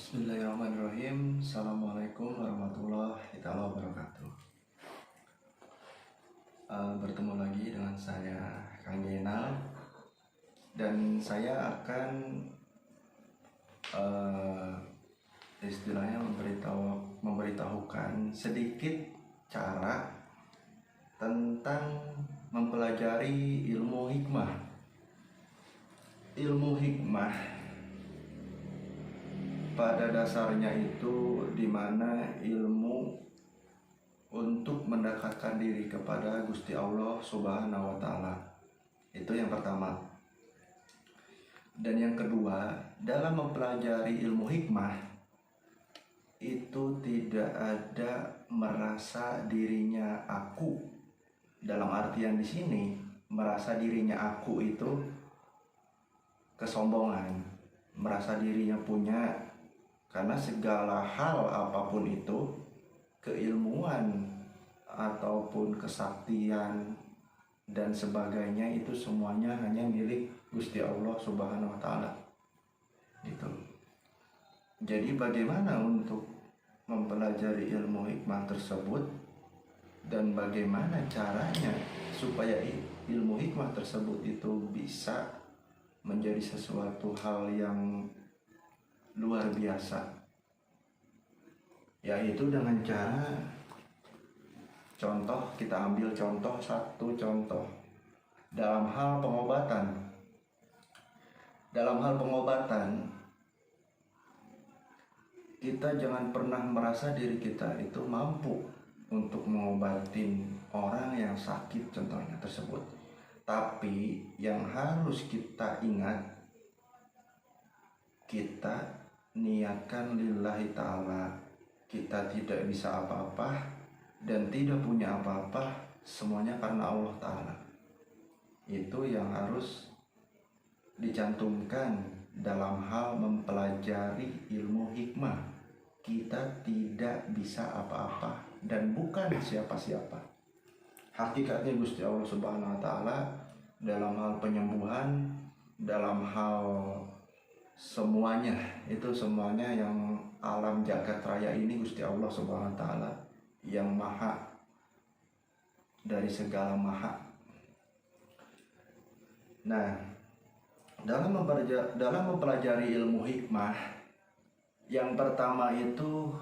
Bismillahirrahmanirrahim. Assalamualaikum warahmatullahi wabarakatuh. Bertemu lagi dengan saya Kang Genal, dan saya akan istilahnya memberitahukan sedikit cara tentang mempelajari ilmu hikmah. Ilmu hikmah pada dasarnya itu dimana ilmu untuk mendekatkan diri kepada Gusti Allah Subhanahu wa Ta'ala. Itu yang pertama. Dan yang kedua, dalam mempelajari ilmu hikmah itu tidak ada merasa dirinya aku. Dalam artian di sini, merasa dirinya aku itu kesombongan, merasa dirinya punya. Karena segala hal apapun itu, keilmuan ataupun kesaktian dan sebagainya, itu semuanya hanya milik Gusti Allah Subhanahu wa Ta'ala. Gitu. Jadi bagaimana untuk mempelajari ilmu hikmah tersebut, dan bagaimana caranya supaya ilmu hikmah tersebut itu bisa menjadi sesuatu hal yang luar biasa, yaitu dengan cara contoh. Kita ambil satu contoh dalam hal pengobatan. Dalam hal pengobatan, kita jangan pernah merasa diri kita itu mampu untuk mengobatin orang yang sakit contohnya tersebut. Tapi yang harus kita ingat, kita niatkan lillahi ta'ala. Kita tidak bisa apa-apa dan tidak punya apa-apa, semuanya karena Allah Ta'ala. Itu yang harus dicantumkan dalam hal mempelajari ilmu hikmah. Kita tidak bisa apa-apa dan bukan siapa-siapa. Hakikatnya Gusti Allah Subhanahu wa Ta'ala dalam hal penyembuhan, dalam hal semuanya, itu semuanya yang alam jagat raya ini Gusti Allah Subhanahu wa Ta'ala yang maha dari segala maha. Nah, dalam mempelajari ilmu hikmah, yang pertama itu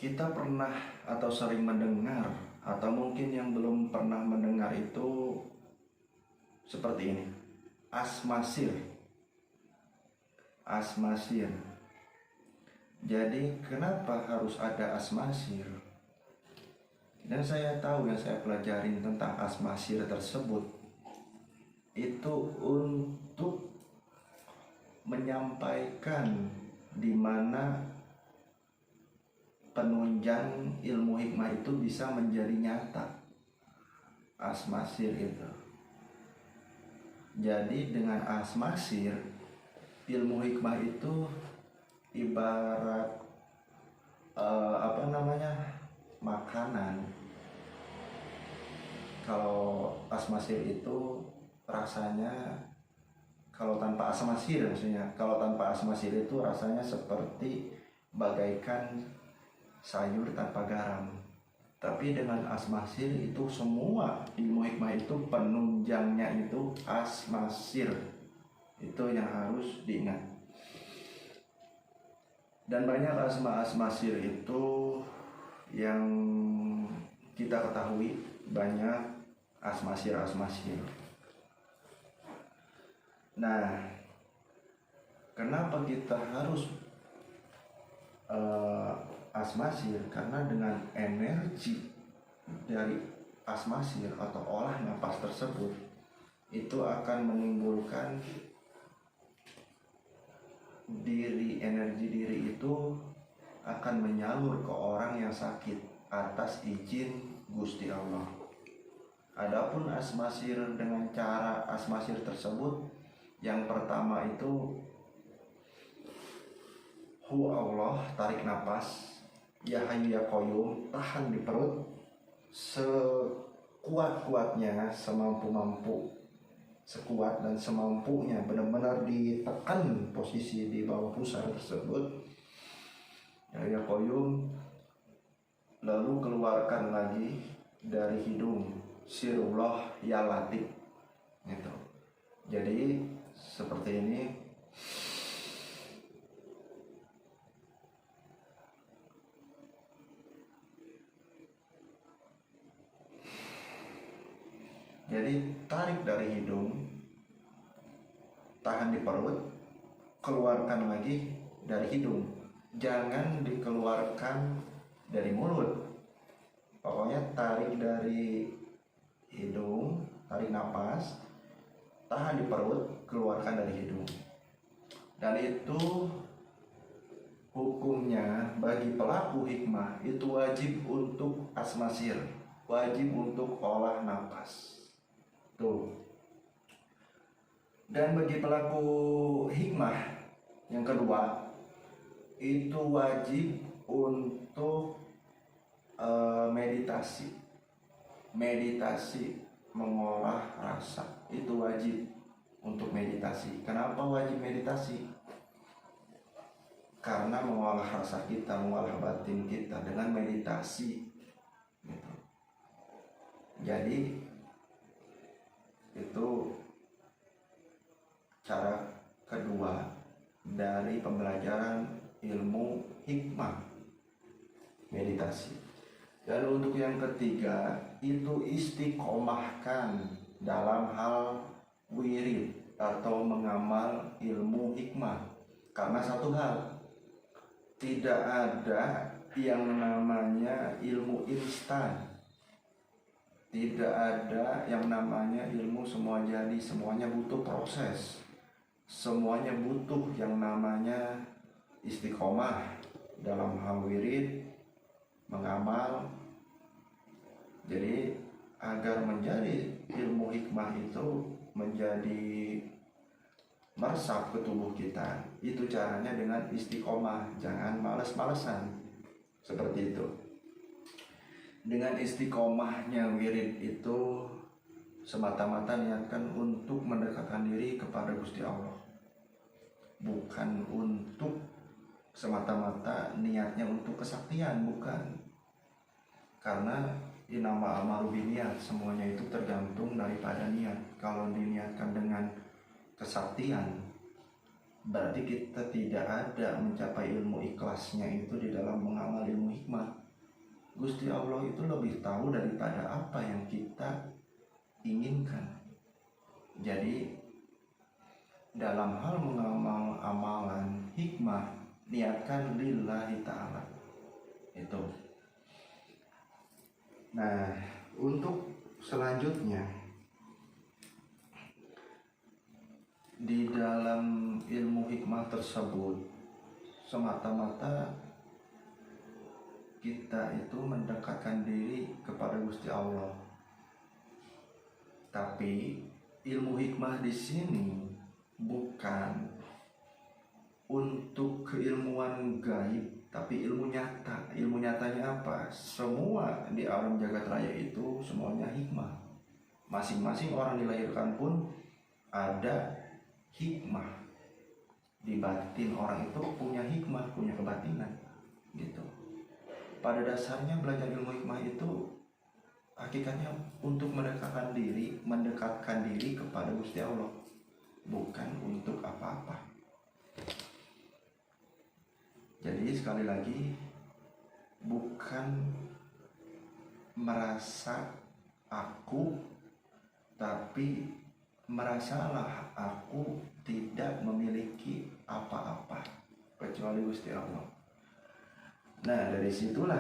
kita pernah atau sering mendengar, atau mungkin yang belum pernah mendengar itu seperti ini: asmasir. Asmasir. Jadi kenapa harus ada asmasir? Dan saya tahu, yang saya pelajarin tentang asmasir tersebut itu untuk menyampaikan di mana penunjang ilmu hikmah itu bisa menjadi nyata. Asmasir itu. Jadi dengan asmasir, ilmu hikmah itu ibarat makanan. Kalau asmasir itu rasanya, kalau tanpa asmasir maksudnya, kalau tanpa asmasir itu rasanya seperti bagaikan sayur tanpa garam. Tapi dengan asmasir itu semua ilmu hikmah itu penunjangnya itu asmasir. Itu yang harus diingat. Dan banyak asmasir itu yang kita ketahui, banyak asmasir. Nah, kenapa kita harus asmasir? Karena dengan energi dari asmasir atau olah napas tersebut, itu akan menimbulkan energi diri itu akan menyalur ke orang yang sakit atas izin Gusti Allah. Adapun asmasir, dengan cara asmasir tersebut, yang pertama itu hu Allah, tarik nafas, ya hayyu ya qayyum, tahan di perut sekuat-kuatnya, semampu-mampu sekuat dan semampunya, benar-benar ditekan posisi di bawah pusar tersebut. Ya qayyum, lalu keluarkan lagi dari hidung, sirullah ya latif gitu. Jadi seperti ini. Jadi tarik dari hidung, tahan di perut, keluarkan lagi dari hidung. Jangan dikeluarkan dari mulut. Pokoknya tarik dari hidung, tarik napas, tahan di perut, keluarkan dari hidung. Dan itu hukumnya bagi pelaku hikmah itu wajib untuk asmasir, wajib untuk olah napas. Tuh. Dan bagi pelaku hikmah yang kedua itu wajib untuk meditasi. Meditasi mengolah rasa itu wajib untuk meditasi. Kenapa wajib meditasi? Karena mengolah rasa kita, mengolah batin kita dengan meditasi gitu. Jadi itu cara kedua dari pembelajaran ilmu hikmah, meditasi. Dan untuk yang ketiga itu istiqomahkan dalam hal wirid atau mengamal ilmu hikmah. Karena satu hal, tidak ada yang namanya ilmu instan. Tidak ada yang namanya ilmu semua jadi, semuanya butuh proses. Semuanya butuh yang namanya istiqomah dalam hal wirid, mengamal. Jadi agar menjadi ilmu hikmah itu menjadi meresap ke tubuh kita, itu caranya dengan istiqomah, jangan males-malesan. Seperti itu. Dengan istiqomahnya wirid itu semata-mata niatkan untuk mendekatkan diri kepada Gusti Allah, bukan untuk semata-mata niatnya untuk kesaktian, bukan. Karena inama amalu biniat, semuanya itu tergantung daripada niat. Kalau diniatkan dengan kesaktian, berarti kita tidak ada mencapai ilmu ikhlasnya itu di dalam mengamal ilmu hikmah. Gusti Allah itu lebih tahu daripada apa yang kita inginkan. Jadi dalam hal mengamal amalan hikmah, niatkan lillahi ta'ala itu. Nah, untuk selanjutnya di dalam ilmu hikmah tersebut semata-mata kita itu mendekatkan diri kepada Gusti Allah. Tapi ilmu hikmah di sini bukan untuk keilmuan gaib, tapi ilmu nyata. Ilmu nyatanya apa? Semua di alam jagat raya itu semuanya hikmah. Masing-masing orang dilahirkan pun ada hikmah. Di batin orang itu punya hikmah, punya kebatinan gitu. Pada dasarnya belajar ilmu hikmah itu hakikatnya untuk mendekatkan diri kepada Gusti Allah, bukan untuk apa-apa. Jadi sekali lagi, bukan merasa aku, tapi merasalah aku tidak memiliki apa-apa kecuali Gusti Allah. Nah, dari situlah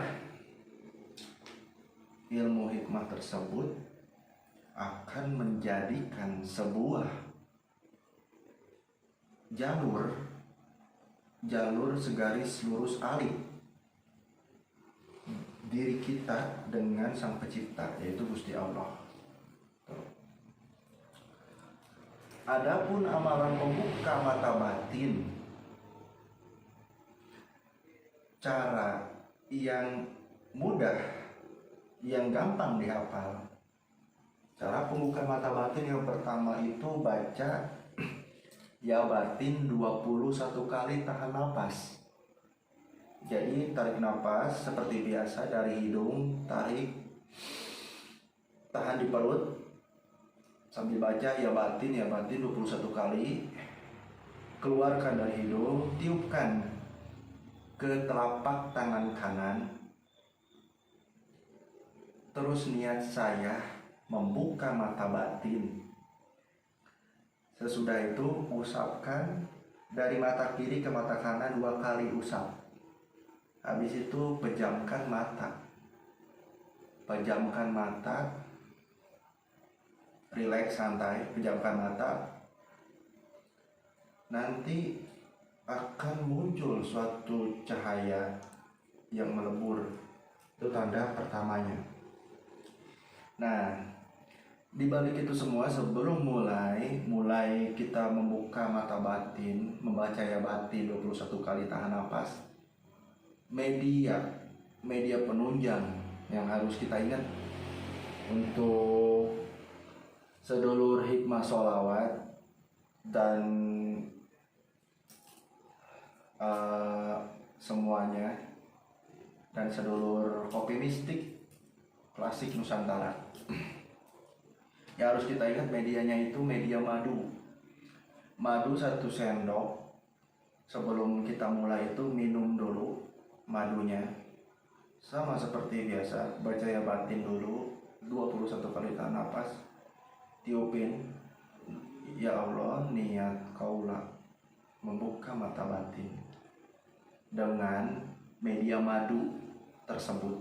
ilmu hikmah tersebut akan menjadikan sebuah jalur segaris lurus alih diri kita dengan Sang Pencipta, yaitu Gusti Allah. Adapun amalan membuka mata batin, cara yang mudah, yang gampang dihafal, Cara pembukaan mata batin yang pertama itu baca ya batin 21 kali, tahan nafas. Jadi tarik nafas seperti biasa dari hidung, tarik, tahan di perut, sambil baca ya batin 21 kali. Keluarkan dari hidung, tiupkan ke telapak tangan kanan. Terus niat saya membuka mata batin. Sesudah itu usapkan dari mata kiri ke mata kanan 2 kali usap. Habis itu pejamkan mata. Pejamkan mata. Rileks, santai, pejamkan mata. Nanti akan muncul suatu cahaya yang melebur. Itu tanda pertamanya. Nah, di balik itu semua, sebelum mulai kita membuka mata batin, membaca ya batin 21 kali, tahan nafas. Media penunjang yang harus kita ingat untuk sedulur hikmah sholawat dan semuanya, dan sedulur kopi mistik klasik Nusantara. Yang harus kita ingat medianya itu media madu. Madu 1 sendok. Sebelum kita mulai itu minum dulu madunya. Sama seperti biasa, baca ya batin dulu 21 kali, tahan nafas. Tiupin, ya Allah, niat kaulah membuka mata batin dengan media madu tersebut.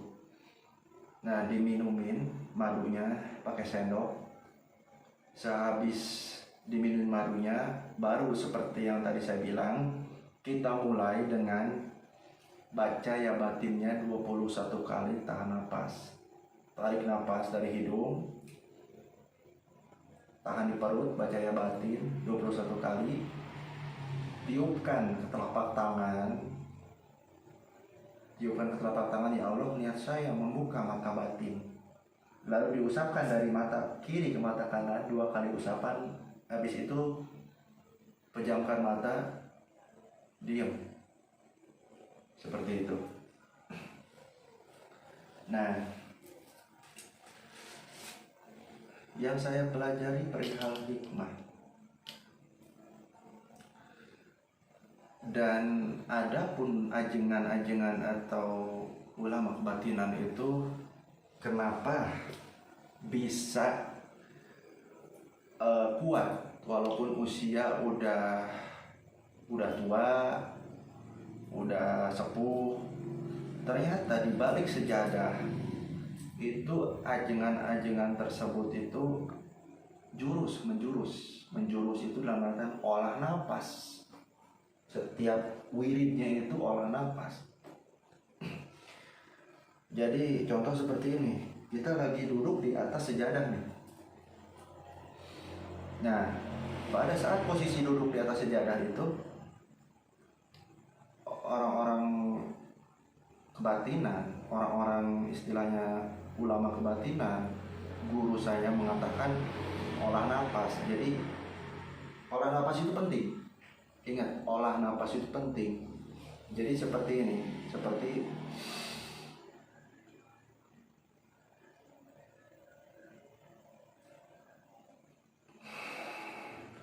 Nah, diminumin madunya pakai sendok. Sehabis diminum madunya, baru seperti yang tadi saya bilang, kita mulai dengan baca ya batinnya 21 kali, tahan nafas. Tarik nafas dari hidung, tahan di perut, baca ya batin 21 kali. Tiupkan ke telapak tangan. Tiupkan ke telapak tangan, ya Allah, niat saya membuka mata batin. Lalu diusapkan dari mata kiri ke mata kanan 2 kali usapan. Habis itu pejamkan mata, diam. Seperti itu. Nah, yang saya pelajari perihal hikmah. Dan adapun ajengan-ajengan atau ulama kebatinan itu kenapa bisa kuat walaupun usia udah tua, udah sepuh. Ternyata di balik sejadah itu ajengan-ajengan tersebut itu menjurus itu dalam artian olah nafas. Setiap wiridnya itu olah nafas. Jadi contoh seperti ini, kita lagi duduk di atas sejadah nih. Nah, pada saat posisi duduk di atas sejadah itu, orang-orang kebatinan, orang-orang istilahnya ulama kebatinan, guru saya mengatakan olah nafas. Jadi olah nafas itu penting. Ingat, olah nafas itu penting. Jadi seperti ini, seperti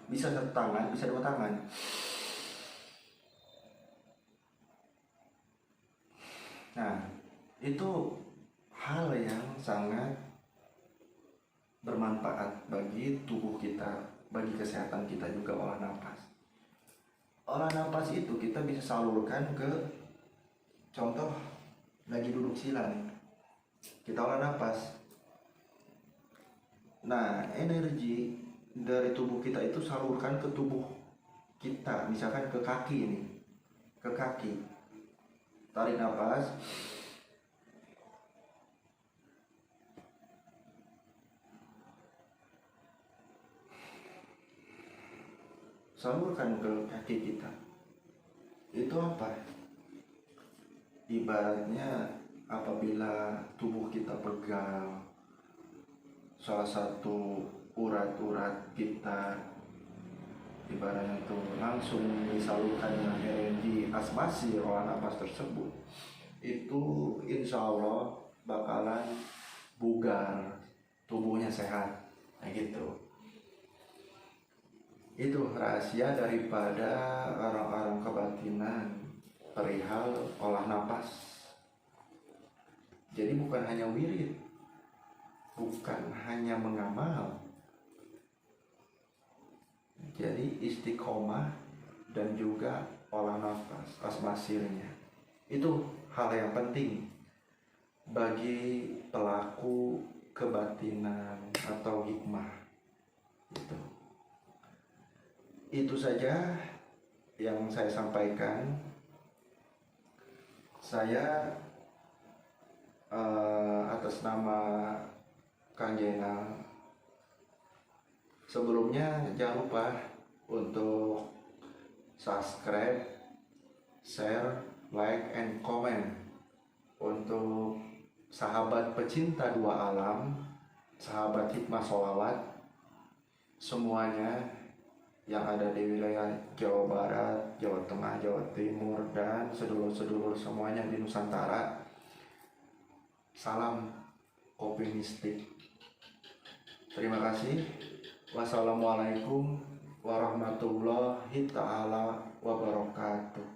bisa satu tangan, bisa 2 tangan. Nah, itu hal yang sangat bermanfaat bagi tubuh kita, bagi kesehatan kita juga olah nafas. Olah nafas itu kita bisa salurkan ke, contoh lagi duduk sila nih, kita olah nafas. Nah, energi dari tubuh kita itu salurkan ke tubuh kita, misalkan ke kaki ini, ke kaki. Tarik nafas, salurkan ke kaki kita. Itu apa? Ibaratnya apabila tubuh kita pegal, salah satu urat-urat kita ibaratnya itu langsung disalurkan dengan energi asmasi olahan napas tersebut, itu insya Allah bakalan bugar, tubuhnya sehat, nah gitu. Itu rahasia daripada orang-orang kebatinan perihal olah napas. Jadi bukan hanya wirid, bukan hanya mengamal, jadi istiqomah dan juga olah nafas, asmasirnya. Itu hal yang penting bagi pelaku kebatinan atau hikmah. Itu saja yang saya sampaikan. Saya atas nama Kang Jenal, sebelumnya jangan lupa untuk subscribe, share, like, and comment untuk sahabat pecinta dua alam, sahabat hikmah sholawat semuanya yang ada di wilayah Jawa Barat, Jawa Tengah, Jawa Timur, dan sedulur-sedulur semuanya di Nusantara. Salam kopi mistik. Terima kasih. Wassalamualaikum warahmatullahi ta'ala wabarakatuh.